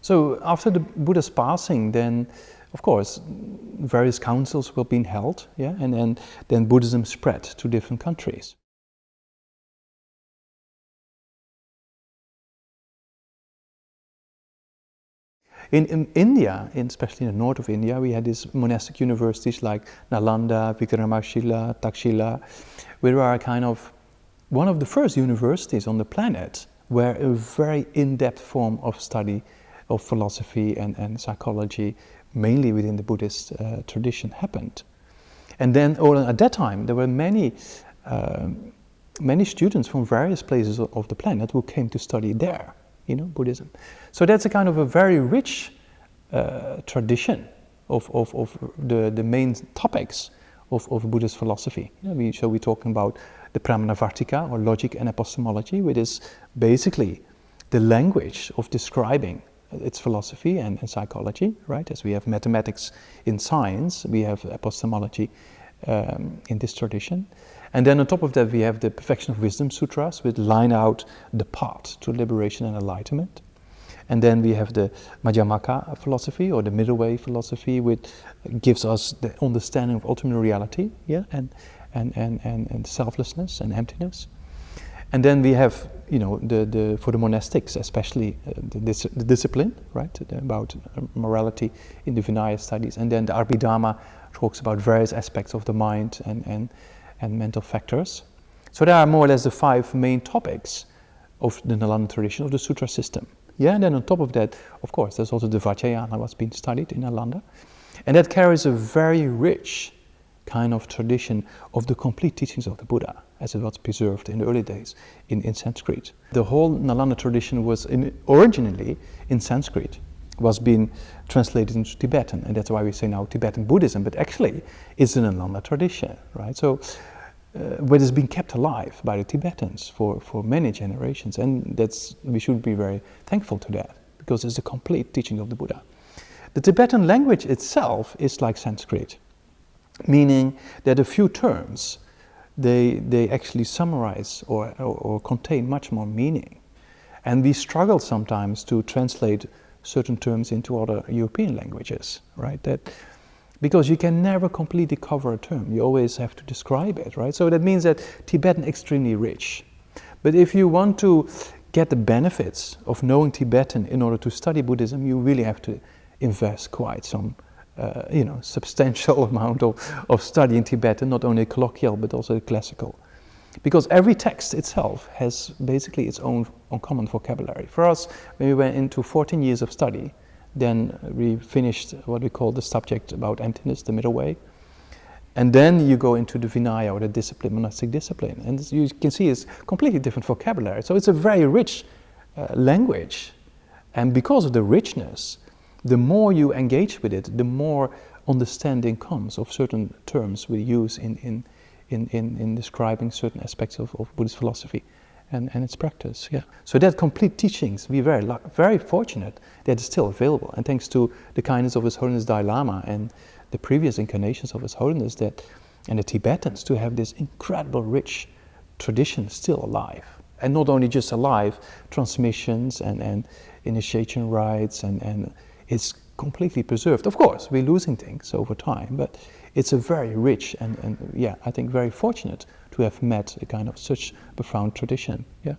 So after the Buddha's passing, then of course various councils were being held, yeah, and then Buddhism spread to different countries. In India, especially in the north of India, we had these monastic universities like Nalanda, Vikramashila, Taxila, which are kind of one of the first universities on the planet where a very in-depth form of study of philosophy and psychology, mainly within the Buddhist tradition, happened. And then, at that time, there were many students from various places of the planet who came to study there, Buddhism. So that's a kind of a very rich tradition of the main topics of Buddhist philosophy. So we're talking about the Pramanavartika, or logic and epistemology, which is basically the language of describing its philosophy and psychology, right? As we have mathematics in science, we have epistemology in this tradition. And then on top of that, we have the perfection of Wisdom Sutras, which line out the path to liberation and enlightenment. And then we have the Madhyamaka philosophy, or the middle way philosophy, which gives us the understanding of ultimate reality, yeah, and selflessness and emptiness. And then we have, for the monastics, especially the discipline, right, about morality in the Vinaya studies. And then the Abhidharma talks about various aspects of the mind and mental factors. So there are more or less the 5 main topics of the Nalanda tradition, of the sutra system. Yeah, and then on top of that, of course, there's also the Vajrayana what's being studied in Nalanda. And that carries a very rich kind of tradition of the complete teachings of the Buddha, as it was preserved in the early days in Sanskrit. The whole Nalanda tradition was originally in Sanskrit, was being translated into Tibetan, and that's why we say now Tibetan Buddhism, but actually it's an Nalanda tradition, right? So, what has been kept alive by the Tibetans for many generations, and we should be very thankful to that, because it's the complete teaching of the Buddha. The Tibetan language itself is like Sanskrit, meaning that a few terms, they actually summarize or contain much more meaning. And we struggle sometimes to translate certain terms into other European languages, right? Because you can never completely cover a term, you always have to describe it, right? So that means that Tibetan is extremely rich. But if you want to get the benefits of knowing Tibetan in order to study Buddhism, you really have to invest quite some substantial amount of study in Tibetan, not only colloquial but also classical. Because every text itself has basically its own common vocabulary. For us, when we went into 14 years of study, then we finished what we call the subject about emptiness, the middle way. And then you go into the Vinaya, or the discipline, monastic discipline. And you can see it's completely different vocabulary. So it's a very rich language. And because of the richness, the more you engage with it, the more understanding comes of certain terms we use in describing certain aspects of Buddhist philosophy and its practice. Yeah. So that complete teachings, we're very fortunate that it's still available. And thanks to the kindness of His Holiness Dalai Lama and the previous incarnations of His Holiness and the Tibetans, to have this incredible rich tradition still alive. And not only just alive, transmissions and initiation rites and it's completely preserved. Of course, we're losing things over time, but it's a very rich and I think very fortunate to have met a kind of such profound tradition. Yeah.